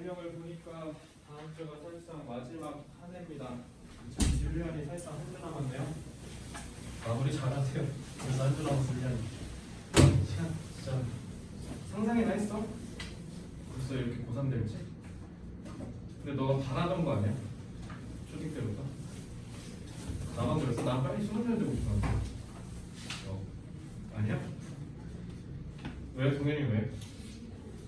달력을 보니까 다음 주가 사실상 마지막 한 해입니다. 2021년이 사실상 한 주 남았네요. 마무리 잘하세요. 그래서 한 주 남았어 1년이. 시간 진짜 상상이나 했어? 벌써 이렇게 고3 될지? 근데 너가 바라던 거 아니야? 초딩 때부터? 나만 그랬어? 난 빨리 20살 되고 싶었는데. 아니야? 왜? 동현이 왜?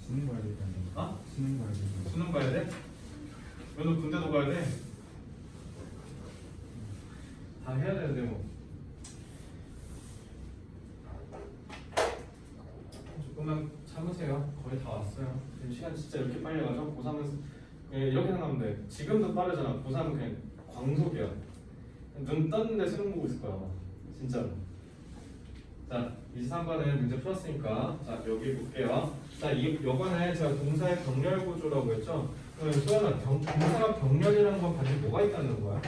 수능 봐야 되잖아. 어? 수능 봐야 돼. 수능 봐야 돼? 왜 너 군대도 가야 돼? 다 해야 되는데 뭐. 조금만 참으세요. 거의 다 왔어요. 시간 진짜 이렇게 빨리 가죠? 고3은 이렇게 생각하면 돼. 지금도 빠르잖아. 고3은 그냥 광속이야. 눈 떴는데 수능 보고 있을 거야. 진짜로. 자, 23번은 문제 풀었으니까 자 여기 볼게요. 자, 이번에 제가 동사의 병렬 구조라고 했죠. 소연아, 동사가 병렬이라는 건 반드시 뭐가 있다는 거야?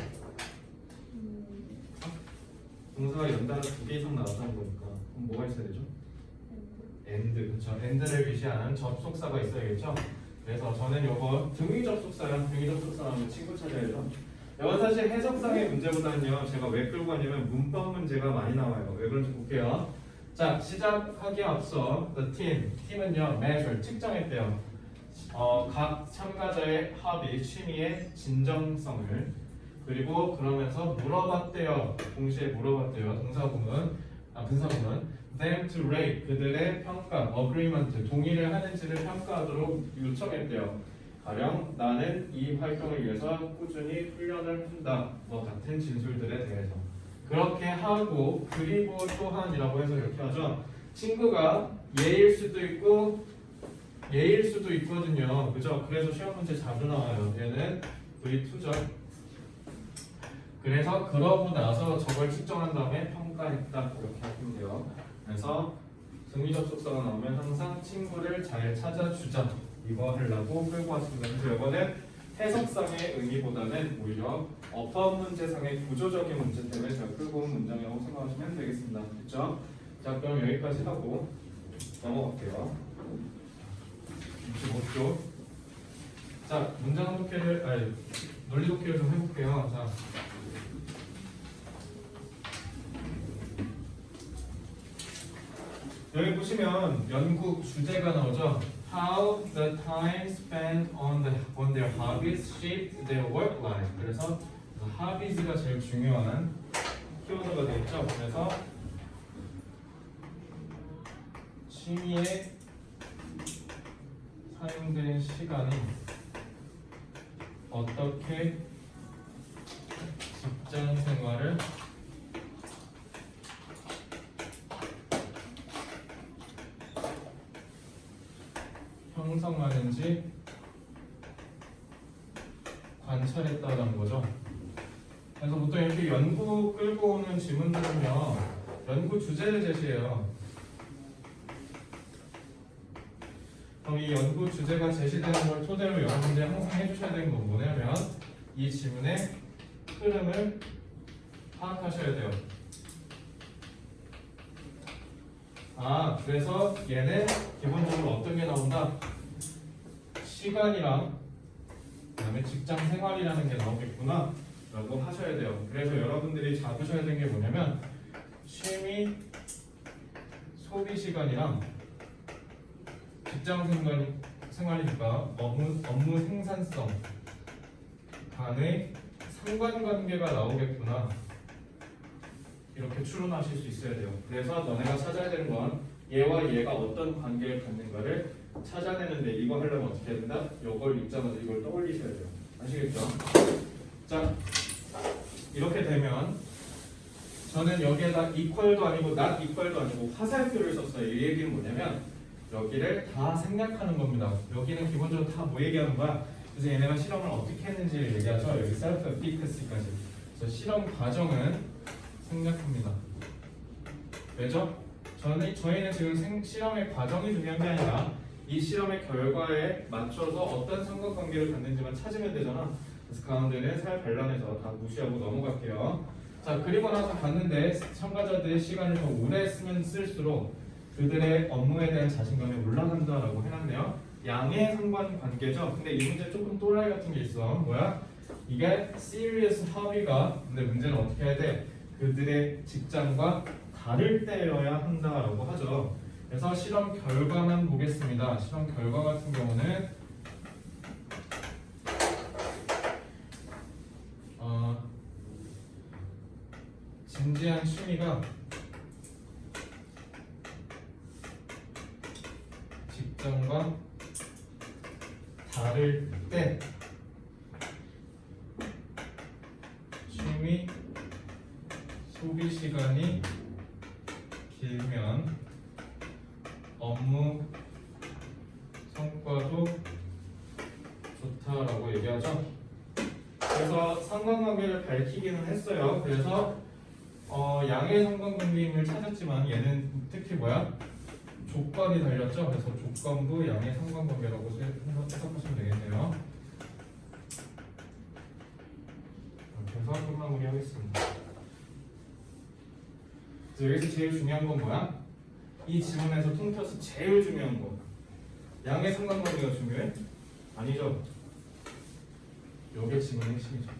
동사가 연달아 2개 이상 나왔다는 거니까 그럼 뭐가 있어야 되죠? and, 그렇죠. and를 위시하는 접속사가 있어야겠죠. 그래서 저는 요거 등위 접속사랑 등위 접속사 나오면 친구 찾아야죠. 이건 사실 해석상의 문제보다는요, 제가 왜 끌고 가냐면 문법 문제가 많이 나와요. 왜 그런지 볼게요. 자, 시작하기에 앞서 the 팀은요 measure 측정했대요. 각 참가자의 합의, 취미의 진정성을, 그리고 그러면서 물어봤대요. 동시에 물어봤대요. 동사구문, 분사구문 them to rate, 그들의 평가, agreement, 동의를 하는지를 평가하도록 요청했대요. 가령 나는 이 활동을 위해서 꾸준히 훈련을 한다, 뭐 같은 진술들에 대해서 그렇게 하고, 그리고 또한이라고 해서 이렇게 하죠. 친구가 예일 수도 있고 예일 수도 있거든요. 그죠? 그래서 시험 문제 자주 나와요. 얘는 V2죠. 그래서 그러고 나서 저걸 측정한 다음에 평가했다, 이렇게 하시면 돼요. 그래서 등위 접속사가 나오면 항상 친구를 잘 찾아주자, 이거 하려고 끌고 왔습니다. 그래서 이거는 해석상의 의미보다는 오히려 어법 문제상의 구조적인 문제 때문에 제가 끌고 온 문장이라고 생각하시면 되겠습니다. 그렇죠? 자, 그럼 여기까지 하고 넘어갈게요. 25쪽. 자, 문장 독해를, 아니 논리 독해를 좀 해볼게요. 자, 여기 보시면 연구 주제가 나오죠. How the time spent on their hobbies shaped their work life. 그래서 hobbies가 제일 중요한 키워드가 되겠죠. 그래서 취미에 사용된 시간이 어떻게 직장 생활을 형성하는지 관찰했다는 거죠. 그래서 보통 이렇게 연구 끌고 오는 지문들은요, 연구 주제를 제시해요. 그럼 이 연구 주제가 제시되는 걸 토대로 여러분들이 항상 해주셔야 되는 건 뭐냐면 이 지문의 흐름을 파악하셔야 돼요. 그래서 얘는 기본적으로 어떤 게 나온다? 시간이랑 그다음에 직장 생활이라는 게 나오겠구나 라고 하셔야 돼요. 그래서 여러분들이 잡으셔야 되는 게 뭐냐면 취미, 소비 시간이랑 직장 생활이니까 업무 생산성 간의 상관관계가 나오겠구나, 이렇게 추론하실 수 있어야 돼요. 그래서 너네가 찾아야 되는 건 얘와 얘가 어떤 관계를 갖는가를 찾아내는데, 이거 하려면 어떻게 해야 된다? 이걸 읽자마자 이걸 떠올리셔야 돼요. 아시겠죠? 자, 이렇게 되면 저는 여기에다 equal도 아니고 not equal도 아니고 화살표를 썼어요. 이 얘기는 뭐냐면 여기를 다 생략하는 겁니다. 여기는 기본적으로 다 뭐 얘기하는 거야? 그래서 얘네가 실험을 어떻게 했는지를 얘기하죠. 여기 self efficacy까지. 그래서 실험 과정은 생략합니다. 왜죠? 저희는 지금 실험의 과정이 중요한 게 아니라 이 실험의 결과에 맞춰서 어떤 상관관계를 갖는지만 찾으면 되잖아. 그래서 가운데는 살 발라내서 다 무시하고 넘어갈게요. 자, 그리고 나서 봤는데 참가자들의 시간을 더 오래 쓰면 쓸수록 그들의 업무에 대한 자신감이 올라간다라고 해놨네요. 양의 상관관계죠. 근데 이 문제 조금 또라이 같은 게 있어. 뭐야? 이게 serious hobby가 근데 문제는 어떻게 해야 돼? 그들의 직장과 다를 때여야 한다라고 하죠. 그래서 실험 결과만 보겠습니다. 실험 결과 같은 경우는 진지한 취미가 직장과 다를 때 취미 소비 시간이 길면 업무 성과도 좋다라고 얘기하죠. 그래서 상관관계를 밝히기는 했어요. 그래서 양의 상관관계임을 찾았지만 얘는 특히 뭐야? 조건이 달렸죠. 그래서 조건부 양의 상관관계라고 해석하시면 되겠네요. 이렇게 해서 끝마무리하겠습니다. 여기서 제일 중요한 건 뭐야? 이 지문에서 통틀어서 제일 중요한 거. 양의 상관관계가 중요해? 아니죠. 요게 지문의 핵심이죠.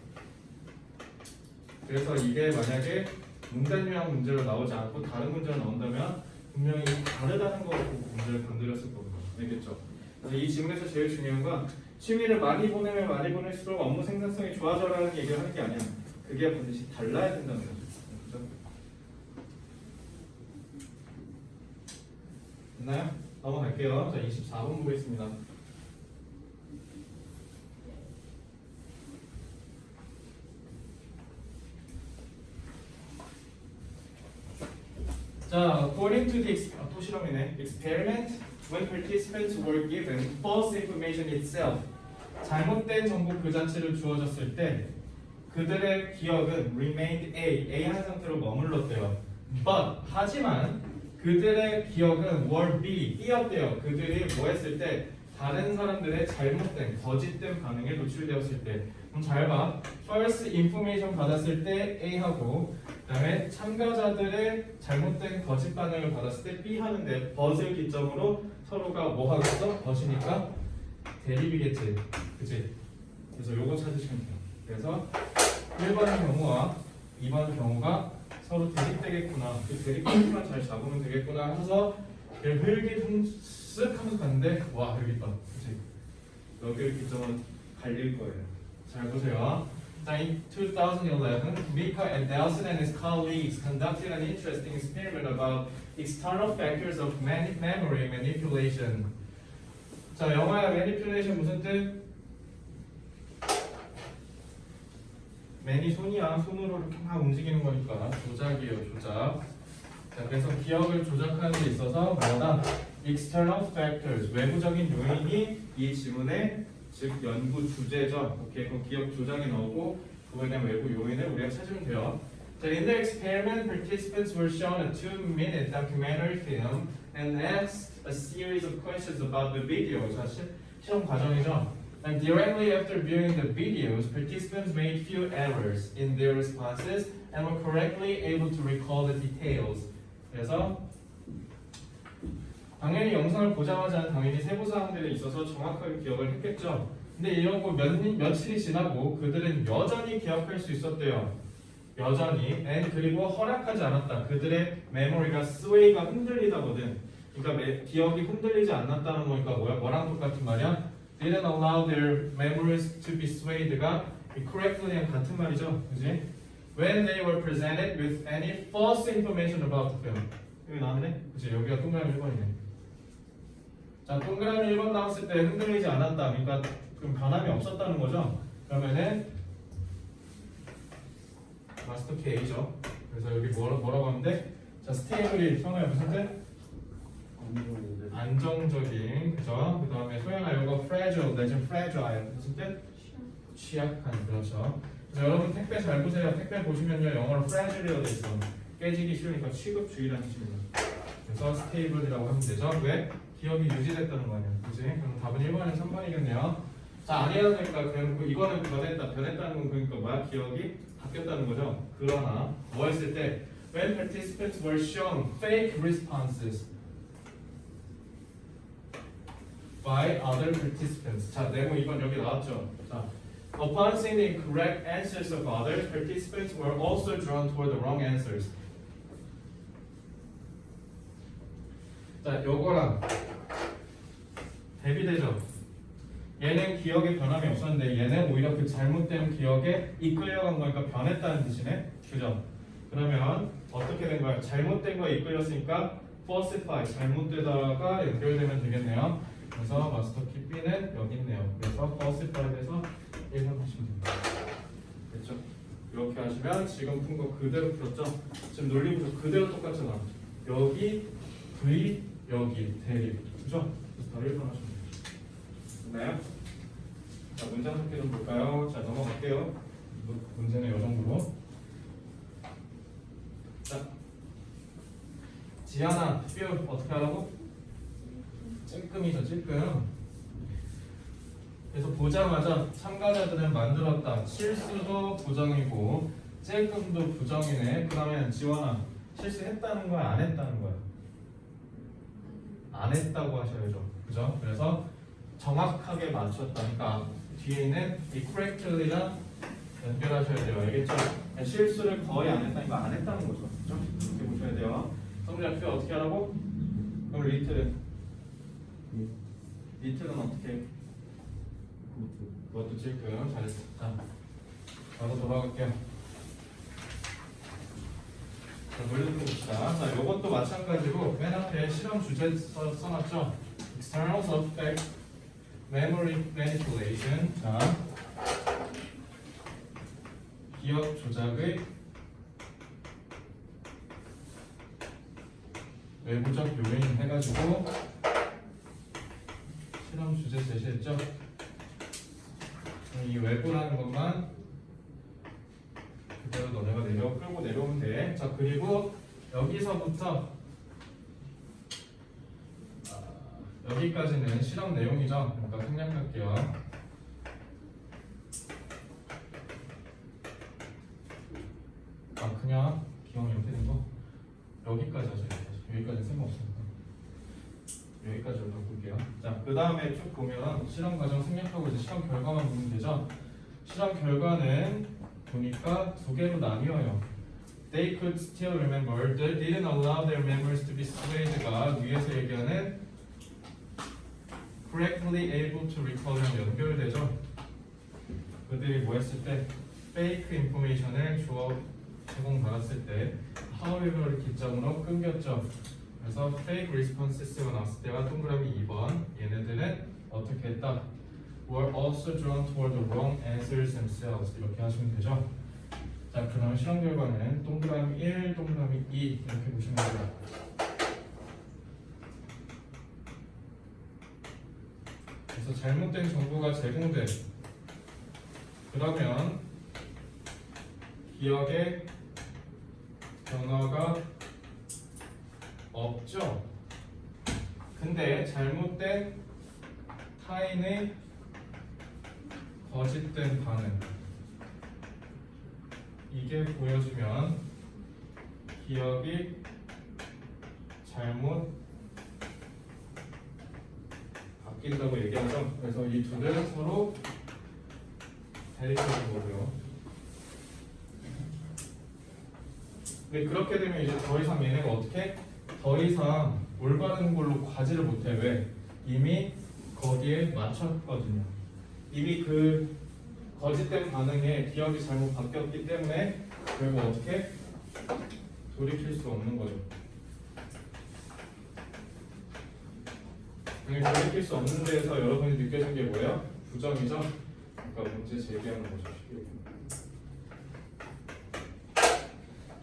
그래서 이게 만약에 문단 유형 문제로 나오지 않고 다른 문제로 나온다면 분명히 다르다는 거 보고 문제를 건드렸을 겁니다. 알겠죠? 그래서 이 지문에서 제일 중요한 건 취미를 많이 보내면 많이 보낼수록 업무 생산성이 좋아져라는 얘기를 하는 게 아니야. 그게 반드시 달라야 된다는 거죠. 그렇죠? 됐나요? 넘어갈게요. 자, 24번 보겠습니다. 자, according to the 또 실험이네. experiment, when participants were given false information itself, 잘못된 정보 그 자체를 주어졌을 때 그들의 기억은 remained A 한 상태로 머물렀대요. But 하지만 그들의 기억은 were B였대요. 그들이 뭐 했을 때 다른 사람들의 잘못된 거짓된 반응에 노출되었을 때. 그럼 잘 봐. First information 받았을 때 A하고 그다음에 참가자들의 잘못된 거짓 반응을 받았을 때 B 하는데 벗을 기점으로 서로가 뭐 하겠어? 벗이니까 대립이겠지. 그치? 그래서 요거 찾으시면 돼요. 그래서 1번의 경우와 2번 경우가 서로 대립되겠구나. 그 대립관계만 잘 잡으면 되겠구나 해서 흙이 쓱 하면서 갔는데 와 여기 있다. 그치? 여기를 기점은 갈릴 거예요. 잘 보세요. In 2011, Mika and Nelson and his colleagues conducted an interesting experiment about external factors of memory manipulation. 자, 영어야 manipulation 무슨 뜻? man이 손이야. 손으로 이렇게 막 움직이는 거니까 조작이에요, 조작. 자, 그래서 기억을 조작하는 데 있어서 뭐다? external factors, 외부적인 요인이 이 지문의 즉 연구 주제죠. 오케이, 그럼 기억 조작이 나오고 그거에 대한 외부 요인을 우리가 찾으면 돼요. 자, in the experiment, participants were shown a 2-minute documentary film and asked a series of questions about the video. 자, 실험 과정이죠. And directly after viewing the videos, participants made few errors in their responses and were correctly able to recall the details. 그래서 당연히 영상을 보자마자 당연히 세부 사항들에 있어서 정확하게 기억을 했겠죠. 근데 이런 거 며칠이 지나고 그들은 여전히 기억할 수 있었대요. 여전히. 그리고 허락하지 않았다. 그들의 메모리가 스웨이가 흔들리다거든. 그러니까 기억이 흔들리지 않았다는 거니까 뭐랑 똑같은 말이야? Didn't allow their memories to be swayed가 correctly랑 같은 말이죠. 그지? When they were presented with any false information about the film. 여기 나왔네? 그치? 여기가 동그라미 1번이네. 자, 동그라미 1번 나왔을 때 흔들리지 않았다. 그러니까 그럼 변함이 없었다는 거죠. 그러면은 마스터 K죠. 그래서 여기 뭐라고 하는데? 자, 스테이블이 성어야 무슨 뜻? 안정적인, 그죠? 그 다음에 소양아 이거 fragile, 내지는 fragile 무슨 뜻? 취약한, 그렇죠. 그래서 여러분 택배 잘 보세요. 택배 보시면요 영어로 fragile이라고 돼 있어. 깨지기 쉬우니까 취급주의라는 뜻입니다. 그래서 스테이블이라고 하면 되죠. 왜? 기억이 유지됐다는 거 아니야. 그지? 그럼 답은 1번이랑 3번이겠네요. 자, 아니어도 되니까 그럼 이거는 변했다는 건 그러니까 뭐야? 기억이 바뀌었다는 거죠. 그러나 뭐 했을 때 when participants were shown fake responses by other participants. 자, 네모 이건 여기 나왔죠. 자, upon seeing the correct answers of others, participants were also drawn toward the wrong answers. 자, 요거랑 대비되죠. 얘는 기억에 변함이 없었는데 얘는 오히려 그 잘못된 기억에 이끌려간 거니까 변했다는 뜻이네. 그죠? 그러면 어떻게 된 거야? 잘못된 거에 이끌렸으니까 falsify, 잘못되다가 연결되면 되겠네요. 그래서 마스터 키 B는 여기 있네요. 그래서 falsify 돼서 1번 하시면 됩니다. 됐죠? 이렇게 하시면 지금 푼 거 그대로 풀었죠? 지금 논리부터 그대로 똑같잖아. 여기 V, 여기 대립. 그죠? 그래서 바로 1번 하시면 됩니다. 됐나요? 자, 문제 한 개 좀 볼까요? 자, 넘어갈게요. 문제는 이 정도로. 자, 지하나 뷰 어떻게 하라고? 찔끔이죠, 찔끔. 그래서 보자마자 참가자들은 만들었다. 실수도 부정이고 찔끔도 부정이네. 그러면 지원아, 실수했다는 거야, 안 했다는 거야? 안 했다고 하셔야죠. 그죠? 그래서 정확하게 맞췄다니까 뒤에 있는 이 correctly랑 연결하셔야 돼요. 알겠죠? 실수를 거의 안 했다니까 안 했다는 거죠. 그죠? 이렇게 보셔야 돼요. 성질학교 어떻게 하라고? 그럼 리틀은? 리틀은 어떻게 해? 그것도 찔끔 잘했어. 자, 바로 돌아갈게요. 자, 물리도 봅시다. 자, 요것도 마찬가지로 맨 앞에 실험 주제 써놨죠? Externals affect memory manipulation. 자, 기억 조작의 외부적 요인 해가지고 실험 주제 제시했죠? 이 외부라는 것만 그대로 너네가 끌고 내려오면 돼. 자, 그리고 여기서부터 여기까지는 실험 내용이죠. 그러니까 생략할게요. 그냥 기억이 이렇게 된 거 여기까지 하셔야 돼요. 여기까지는 쓸모없으니까 여기까지로 바꿀게요. 자, 그 다음에 쭉 보면 실험 과정 생략하고 이제 실험 결과만 보면 되죠. 실험 결과는 보니까 두 개로 나뉘어요. They could still remember, they didn't allow their memories to be swayed가 위에서 얘기하는 correctly able to recall이랑 연결되죠. 그들이 뭐 했을 때 fake information을 제공받았을 때 however를 기점으로 끊겼죠. 그래서 fake responses가 나왔을 때가 동그라미 2번. 얘네들은 어떻게 했다? were also drawn toward the wrong answers themselves. 이렇게 하시면 되죠. 자, 그럼 실험 결과는 동그라미 1, 동그라미 2 이렇게 보시면 돼요. 그래서 잘못된 정보가 제공돼. 그러면 기억에 변화가 없죠. 근데 잘못된 타인의 거짓된 반응 이게 보여지면 기억이 잘못 바뀐다고 얘기하죠. 그래서 이 둘은 서로 대립적인 거고요. 근데 그렇게 되면 이제 더 이상 얘네가 어떻게? 더 이상 올바른 걸로 가지를 못해. 왜? 이미 거기에 맞췄거든요. 이미 그 거짓된 반응에 기억이 잘못 바뀌었기 때문에 결국 어떻게? 돌이킬 수 없는 거죠. 돌이킬 수 없는 데에서 여러분이 느껴진 게 뭐예요? 부정이죠? 그러니까 문제 제기하는 거죠.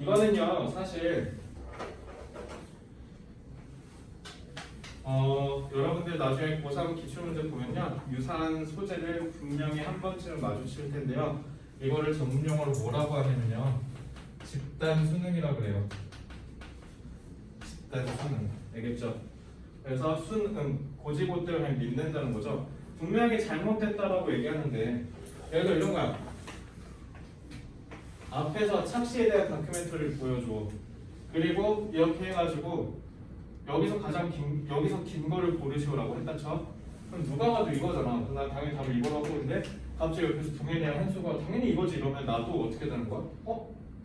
이거는요 사실 여러분들 나중에 고3 기출문제 보면요 유사한 소재를 분명히 한 번쯤은 마주칠 텐데요. 이거를 전문용어로 뭐라고 하냐면요 집단 수능이라고 그래요. 집단 수능 알겠죠? 그래서 고지고대를 그냥 믿는다는 거죠. 분명히 잘못했다라고 얘기하는데 예를 들어 이런 거야. 앞에서 착시에 대한 다큐멘터리를 보여줘. 그리고 이렇게 해가지고 여기서 긴 거를 고르시오라고 했다 쳐. 그럼 누가 봐도 이거잖아. 난 당연히 답을 이거라고 보는데 갑자기 옆에서 동해에 대한 한수가 당연히 이거지 이러면 나도 어떻게 되는 거야?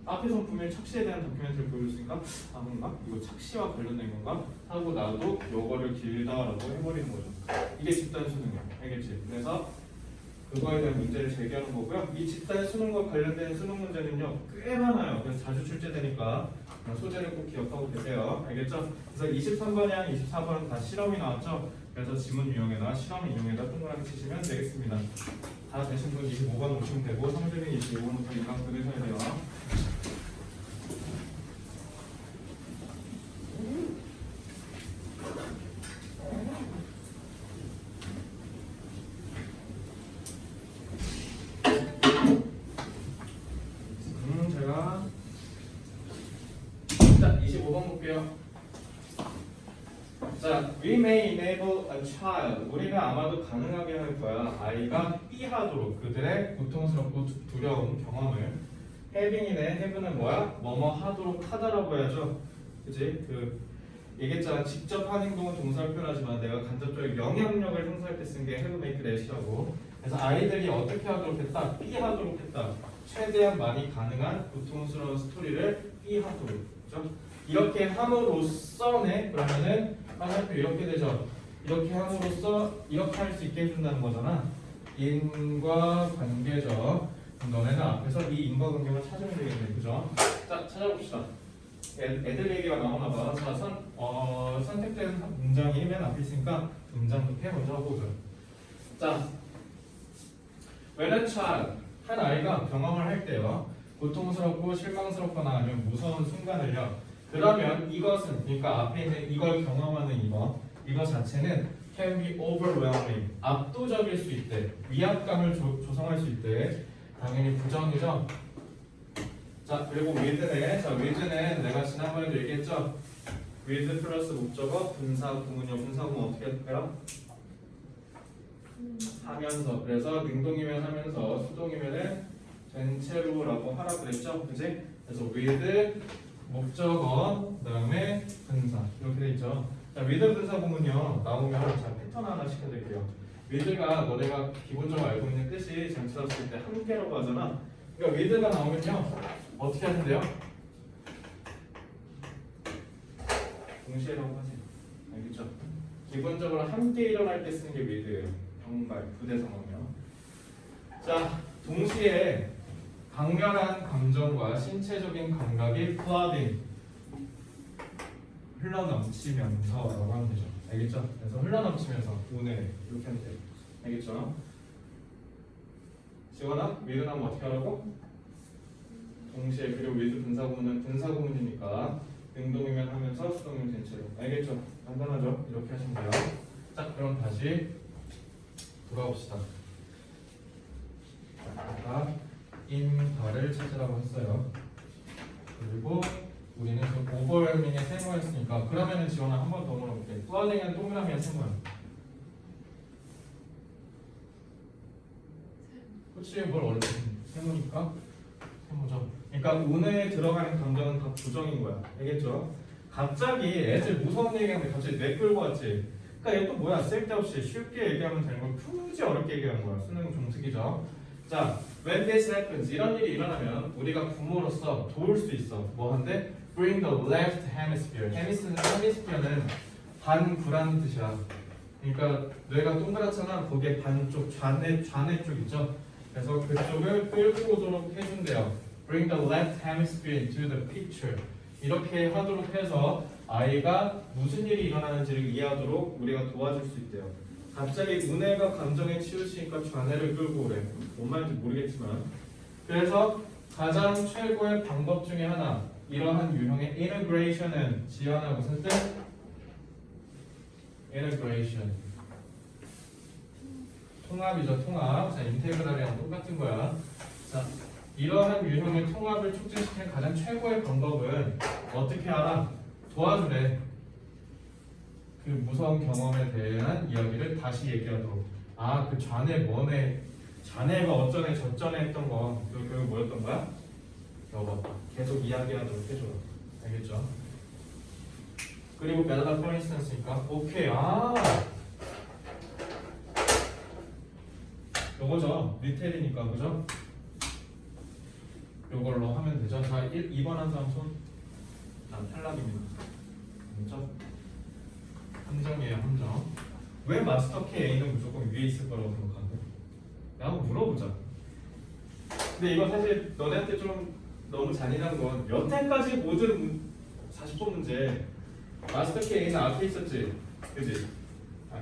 앞에서 분명히 착시에 대한 다큐멘터리를 보여줬으니까 뭔가 이거 착시와 관련된 건가? 하고 나도 요거를 길다라고 해버리는 거죠. 이게 집단 수능이야. 알겠지? 그래서 그거에 대한 문제를 제기하는 거고요. 이 집단 수능과 관련된 수능 문제는요 꽤 많아요. 그래서 자주 출제되니까 소재를 꼭 기억하고 계세요. 알겠죠? 그래서 23번이랑 24번은 다 실험이 나왔죠. 그래서 지문 유형에다 실험 인용에다 동그라미 치시면 되겠습니다. 다 되신 분 25번 오시면 되고 성준이 25번부터 인강 들으셔야 돼요. 제가 자 25번 볼게요. 자, we may enable a child. 우리가 아마도 가능하게 할 거야. 아이가 B하도록 그들의 고통스럽고 두려운 경험을 having이네. have는 뭐야? 뭐뭐 하도록 하다라고 해야죠. 그치? 얘기했잖아. 직접 한 행동은 동사를 표현하지만 내가 간접적인 영향력을 행사할 때 쓴 게 have, make, let이라고. 그래서 아이들이 어떻게 하도록 했다? B하도록 했다. 최대한 많이 가능한 고통스러운 스토리를 B하도록. 그죠? 이렇게 함으로써네. 그러면은 화살표 이렇게 되죠. 이렇게 함으로써 이렇게 할 수 있게 해준다는 거잖아. 인과관계죠. 그럼 너네는 앞에서 이 인과관계만 찾으면 되겠네. 그죠? 자, 찾아봅시다. 애들 얘기가 나오나 봐. 자, 선택된 문장이 맨 앞에 있으니까 문장부터 먼저 보죠. 자, when a child, 한 아이가 경험을 할 때요. 고통스럽고 실망스럽거나 아니면 무서운 순간을요. 그러면 이것은, 그러니까 앞에 있는 이걸 경험하는 이거 자체는 can be overwhelming, 압도적일 수 있대. 위압감을 조성할 수 있대. 당연히 부정이죠. 자, 그리고 with네. 자, with는 내가 지난번에도 얘기했죠. with 플러스 목적어, 분사 구문이요. 분사 구문 어떻게 할까요? 하면서. 그래서 능동이면 하면서, 수동이면은 된 채로라고 하라 그랬죠. 그지? 그래서 with 목적어, 그 다음에 분사 이렇게 돼 있죠. 자, with 분사 보면요 나오면 자 패턴 하나 시켜드릴게요. with가 너네가 기본적으로 알고 있는 뜻이 전치사 쓸 때 함께라고 하잖아. 그러니까 with가 나오면요 어떻게 하는데요? 동시에라고 하지. 알겠죠? 기본적으로 함께 일어날 때 쓰는 게 with예요. 정말 부대상황이요. 자, 동시에 강렬한 감정과 신체적인 감각이 flooding, 흘러넘치면서라고 하면 되죠. 알겠죠? 그래서 흘러넘치면서 오늘 이렇게 하면 돼요. 알겠죠? 지원아, with 하면 어떻게 하라고? 동시에. 그리고 with 분사구문은 분사구문이니까 능동이면 하면서 수동이면 전체로. 알겠죠? 간단하죠? 이렇게 하시면 돼요. 자, 그럼 다시 돌아옵시다. 아까 인과를 찾으라고 했어요. 그리고 우리는 그 오버웰밍의 세모였으니까 그러면은 지원아 한 번 더 물어볼게. 플러딩은 동그라미야 세모야? 그치, 뭘 원래 세모니까 세모죠. 그러니까 운에 들어가는 감정은 다 부정인 거야. 알겠죠? 갑자기 애들 무서운 얘기하는데 갑자기 뇌 끌고 왔지. 그러니까 얘 또 뭐야? 쓸데없이 쉽게 얘기하면 되는 걸 굳이 어렵게 얘기하는 거야. 수능 종특이죠. 자, when this happens, 이런 일이 일어나면 우리가 부모로서 도울 수 있어. 뭐 한데? Bring the left hemisphere. hemisphere는 반구라는 뜻이야. 그러니까 뇌가 동그랗잖아. 거기에 반쪽 좌뇌 쪽 있죠. 그래서 그쪽을 끌고 오도록 해준대요. Bring the left hemisphere into the picture. 이렇게 하도록 해서 아이가 무슨 일이 일어나는지를 이해하도록 우리가 도와줄 수 있대요. 갑자기 운해가 감정에 치우치니까 좌뇌를 끌고 오래. 뭔 말인지 모르겠지만. 그래서 가장 최고의 방법 중에 하나, 이러한 유형의 integration은 지연아 무슨 뜻? integration. 통합이죠, 통합. 자, 인테그랄이랑 똑같은 거야. 자, 이러한 유형의 통합을 촉진시키는 가장 최고의 방법은 어떻게 하라? 도와주래. 그 무서운 경험에 대한 이야기를 다시 얘기하도록. 아, 그 좌뇌 뭐네, 자네가 어쩌네 저쩌네 했던 거, 그게 뭐였던 거야? 여보, 계속 이야기하도록 해줘라. 알겠죠? 그리고 멜라 for instance니까 오케이. 요거죠. 리텔이니까 그죠? 요걸로 하면 되죠. 자, 2번 한 사람 손. 난 탈락입니다. 그렇죠? 함정이에요, 함정. 왜 마스터 K A는 무조건 위에 있을 거라고 생각하는데? 내가 한번 물어보자. 근데 이거 사실 너네한테 좀 너무 잔인한 건 여태까지 모든 40번 문제 마스터 K A는 앞에 있었지, 그지? 아.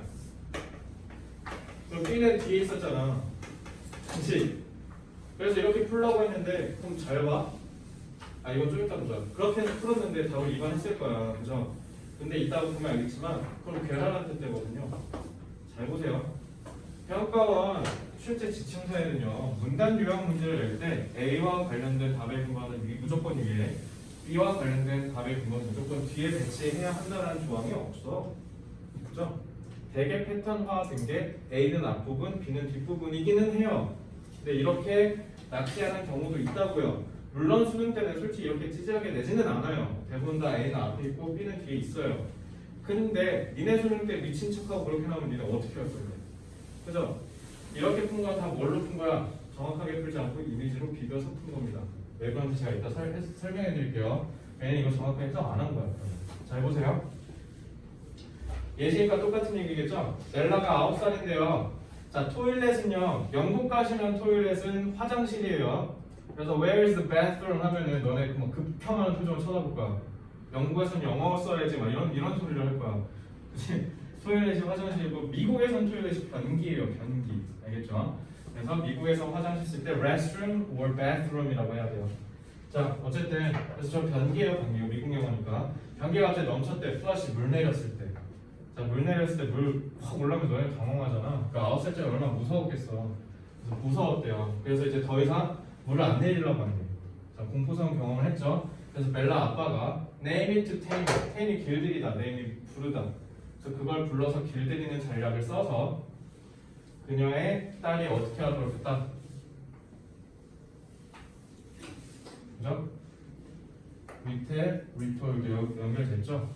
그럼 B는 뒤에 있었잖아, 그치? 그래서 이렇게 풀라고 했는데 그럼 잘 봐. 아 이건 좀 이따 보자. 그렇게 풀었는데 답을 2번 했을 거야, 그죠? 근데 이따가 보면 알겠지만 그럼 계란한테 때거든요. 잘 보세요. 평가원 실제 지침서에는요, 문단 요약 문제를 낼 때 A와 관련된 답의 근거는 무조건 위에, B와 관련된 답의 근거는 무조건 뒤에 배치해야 한다는 조항이 없어. 그죠? 대개 패턴화된 게 A는 앞부분, B는 뒷부분이기는 해요. 근데 이렇게 낚시하는 경우도 있다고요. 물론 수능 때는 솔직히 이렇게 찌질하게 내지는 않아요. 대부분 다 A는 앞에 있고 B는 뒤에 있어요. 근데 니네 수능 때 미친 척하고 그렇게 나오면 니네 어떻게 할 건데? 그죠? 이렇게 푼 건 다 뭘로 푼 거야? 정확하게 풀지 않고 이미지로 비벼서 푼 겁니다. 왜 그런지 제가 이따 설명해 드릴게요. 얘는 이거 정확하게 해석 안 한 거야. 잘 보세요. 예시니까 똑같은 얘기겠죠? 넬라가 9살인데요. 자, 토일렛은요. 영국 가시면 토일렛은 화장실이에요. 그래서 where is the bathroom 하면은 너네 그 급함하는 표정을 쳐다볼 거야. 영국에서는 영어 써야지 막 이런 소리를 할 거야. 그치? 토일렛이 화장실이고 미국에선 토일렛이 변기예요. 변기. 알겠죠? 그래서 미국에서 화장실 쓸 때 restroom or bathroom이라고 해야 돼요. 자, 어쨌든 그래서 저 변기예요. 변기. 미국 영어니까. 변기가 갑자기 넘쳤대. 플러시 물 내렸을 때. 자, 물 내렸을 때 물 확 올라오면 너네 당황하잖아. 그러니까 9살짜리 얼마나 무서웠겠어. 그래서 무서웠대요. 그래서 이제 더 이상 물을 안 내리려고 한대. 자, 공포스러운 경험을 했죠. 그래서 벨라 아빠가 name it to tame it. tame이 길들이다. name이 부르다. 그래서 그걸 불러서 길들이는 전략을 써서 그녀의 딸이 어떻게 하도록 했다. 그죠? 밑에 리토도 연결됐죠.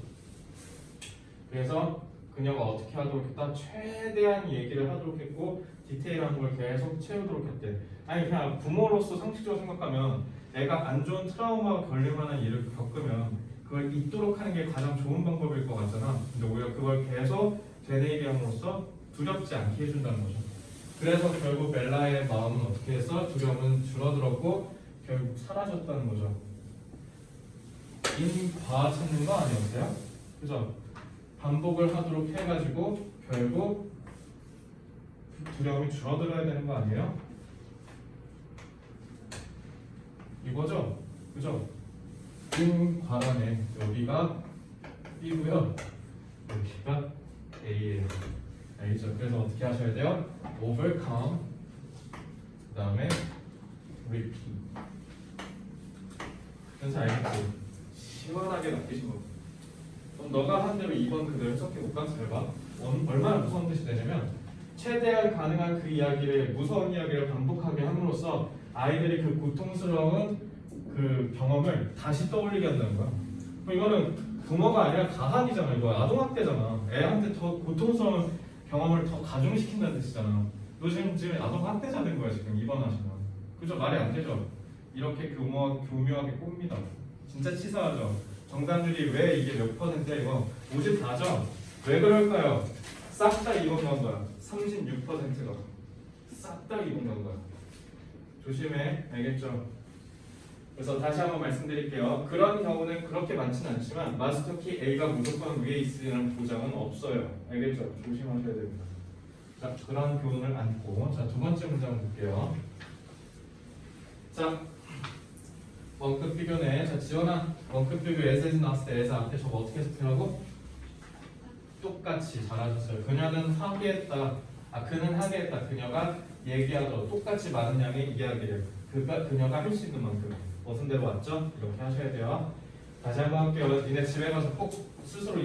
그래서 그녀가 어떻게 하도록 했다. 최대한 얘기를 하도록 했고 디테일한 걸 계속 채우도록 했대. 아니 그냥 부모로서 상식적으로 생각하면 애가 안 좋은 트라우마가 걸릴 만한 일을 겪으면 그걸 잊도록 하는 게 가장 좋은 방법일 것 같잖아. 근데 오히려 그걸 계속 되뇌이함으로써 두렵지 않게 해준다는 거죠. 그래서 결국 벨라의 마음은 어떻게 했어? 두려움은 줄어들었고 결국 사라졌다는 거죠. 인과 찾는 거 아니었어요? 그죠? 반복을 하도록 해가지고 결국 두려움이 줄어들어야 되는 거 아니에요? 이거죠? 그죠? 인과라네. 여기가 B고요. 여기가 A예요. 알겠죠? 그래서 어떻게 하셔야 돼요? overcome 그 다음에 repeat. 그래서 알겠지? 시원하게 낚이신 거. 그럼 너가 한 대로 2번 그대로 해석해볼까? 잘 봐. 얼마나 무서운 뜻이 되냐면 최대한 가능한 그 이야기를 무서운 이야기를 반복하게 함으로써 아이들이 그 고통스러운 그 경험을 다시 떠올리게 한다는 거야. 그럼 이거는 부모가 아니라 가한이잖아. 이거 아동학대잖아. 애한테 더 고통스러운 경험을 더 가중시킨다는 뜻이잖아. 너 지금 아동학대자 된 거야 지금 2번 하시면. 그죠? 말이 안 되죠? 이렇게 교묘하게 꼽니다. 진짜 치사하죠? 정답률이 왜 이게 몇 %야 이거? 54죠? 왜 그럴까요? 싹 다 2번 간 거야. 36%가 싹 다 2번 간 거야. 조심해. 알겠죠? 그래서 다시 한번 말씀드릴게요. 그런 경우는 그렇게 많지는 않지만 마스터키 A가 무조건 위에 있으라는 보장은 없어요. 알겠죠? 조심하셔야 됩니다. 자, 그런 교훈을 안고 자, 두 번째 문장 볼게요. 자, 원급 비교네. 자, 지원아, 원급 비교 에세스 나왔을 때 에세 앞에 저거 어떻게 해석하라고? 똑같이 잘하셨어요. 그녀는 하게 했다. 그는 하게 했다. 그녀가 얘기하도록 똑같이 많은 양의 이야기를 그녀가 할 수 있는 만큼 무슨 대로 왔죠? 이렇게 하셔야 돼요. 다시 한번 할게요. 니네 집에 가서 꼭 스스로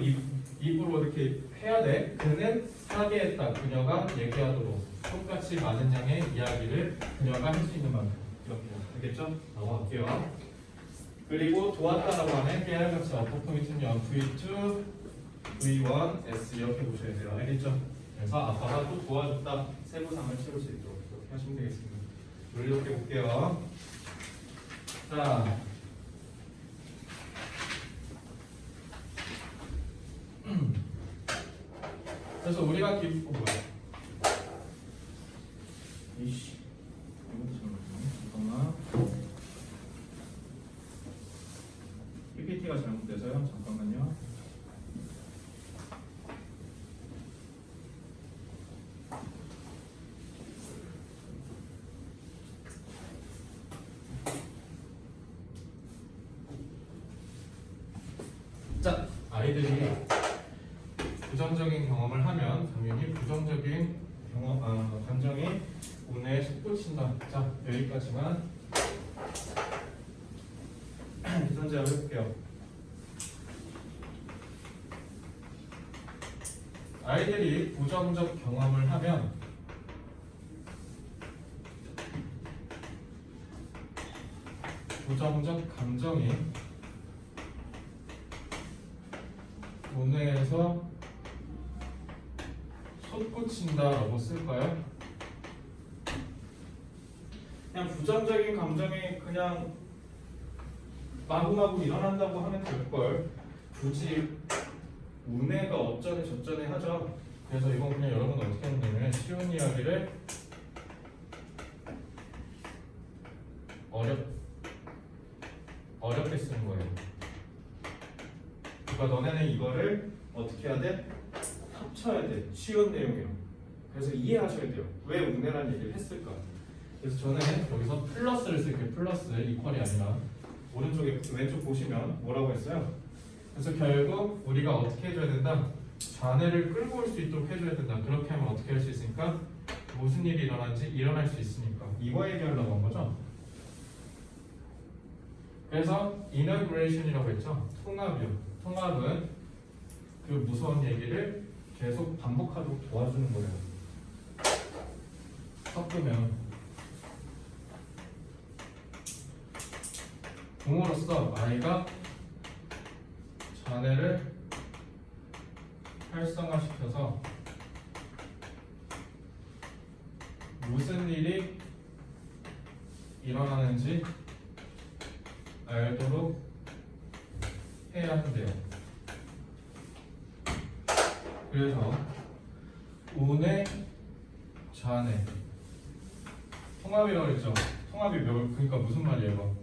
입으로 이렇게 해야 돼. 그는 하게 했다. 그녀가 얘기하도록 똑같이 많은 양의 이야기를 그녀가 할 수 있는 만큼 이렇게 알겠죠? 넘어갈게요. 그리고 도왔다라고 하면 깨알같이 어퍼포미트는요 V2, V1, S 이렇게 보셔야 돼요. 알겠죠? 그래서 아빠가 또 도와줬다. 세부상을 채울 수 있도록 이렇게 이렇게 하시면 되겠습니다. 이렇게 볼게요. 자, 그래서 우리가 뭐야? 이씨, 잠깐만. PPT가 잘못돼서요. 잠깐만요. 자, 아이들이 부정적인 경험을 하면 당연히 부정적인 감정이 운에 솟구친다. 자, 여기까지만 기선제압 해볼게요. 아이들이 부정적 경험을 하면 부정적 감정이 운에서 솟구친다라고 쓸까요? 그냥 부정적인 감정이 그냥 마구마구 일어난다고 하면 될걸. 굳이 운해가 어쩌네 저쩌네 하죠. 그래서 이건 그냥 여러분 어떻게 하면 되냐면 쉬운 이야기를 어렵게 쓰는 거예요. 그러니까 너네는 이거를 어떻게 해야 돼? 합쳐야 돼. 쉬운 내용이요. 그래서 이해하셔야 돼요. 왜 운해라는 얘기를 했을까? 그래서 저는 여기서 플러스를 쓸게요. 플러스 이퀄이 아니라 오른쪽에 왼쪽 보시면 뭐라고 했어요? 그래서 결국 우리가 어떻게 해줘야 된다? 좌뇌를 끌고 올 수 있도록 해줘야 된다. 그렇게 하면 어떻게 할 수 있으니까? 무슨 일이 일어난지 일어날 수 있으니까. 이거 얘기하려고 한 거죠? 그래서 integration이라고 했죠? 통합이요. 통합은 그 무서운 얘기를 계속 반복하도록 도와주는 거예요. 섞으면 부모로서 아이가 자뇌를 활성화시켜서 무슨 일이 일어나는지 알도록 해야 한대요. 그래서 운의 자뇌 통합이라고 했죠. 통합이 그러니까 무슨 말이에요? 이거?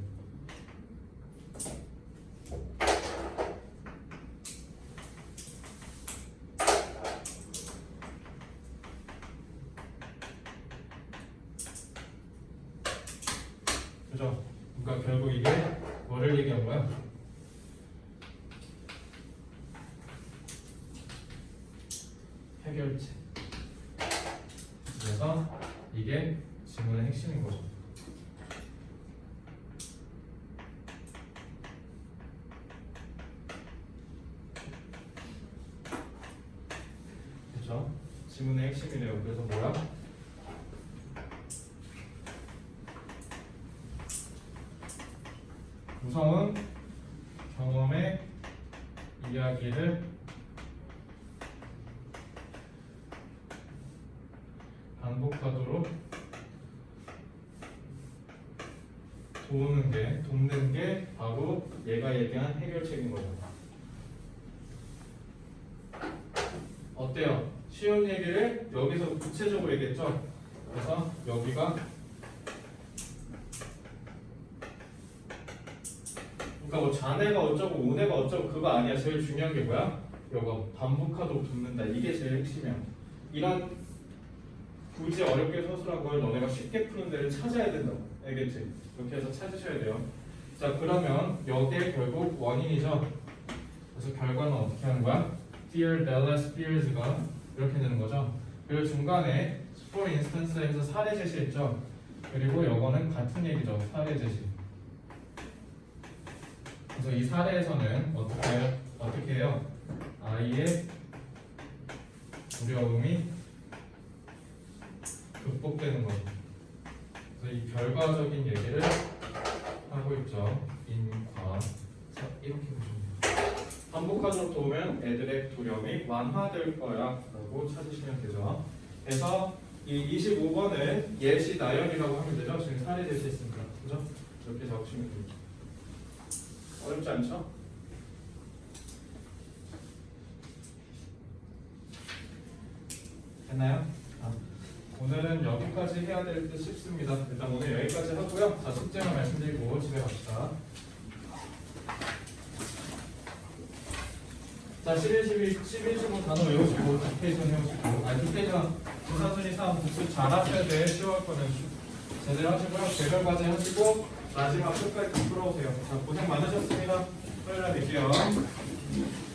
그죠? 그러니까 결국 이게 뭐를 얘기한 거야? 해결책. 그래서 이게 지문의 핵심인 거죠. 그렇죠? 지문의 핵심이래요. 그래서 뭐야? 구성은 경험의 이야기를 반복하도록 돕는 게 바로 얘가 얘기한 해결책인 거죠. 어때요? 쉬운 얘기를 여기서 구체적으로 얘기했죠? 그래서 여기가 그러니까 뭐 자네가 어쩌고 운해가 어쩌고 그거 아니야. 제일 중요한 게 뭐야? 이거 반복하도록 돕는다. 이게 제일 핵심이야. 이런 굳이 어렵게 서술한 걸 너네가 쉽게 푸는 데를 찾아야 된다고. 알겠지? 이렇게 해서 찾으셔야 돼요. 자, 그러면 여기에 결국 원인이죠. 그래서 결과는 어떻게 하는 거야? Fear, Dallas, Fears가 이렇게 되는 거죠. 그리고 중간에 for instance에서 사례 제시했죠. 그리고 이거는 같은 얘기죠. 사례 제시. 그래서 이 사례에서는 어떻게 해요? 아이의 두려움이 극복되는 거죠. 그래서 이 결과적인 얘기를 하고 있죠. 인과. 자, 이렇게 보시면 돼요. 반복하도록 도우면 애들의 두려움이 완화될 거야 라고 찾으시면 되죠. 그래서 이 25번을 예시 나열이라고 하면 되죠. 지금 사례 제시했으니까. 그죠? 이렇게 적으시면 됩니다. 어렵지 않죠? 됐나요? 오늘은 여기까지 해야 될 듯 싶습니다. 일단 오늘 여기까지 하고요. 자, 숙제만 말씀드리고 집에 갑시다. 자, 11, 15 단어 외우시고 디테이션 해오시고 디테이션 분사순위 3 복수 잘 하셔야 돼. 쉬워할 거는 제대로 하시고요. 개별 과제 하시고 마지막 끝까지 풀어오세요. 자, 고생 많으셨습니다. 토요일에 뵐게요.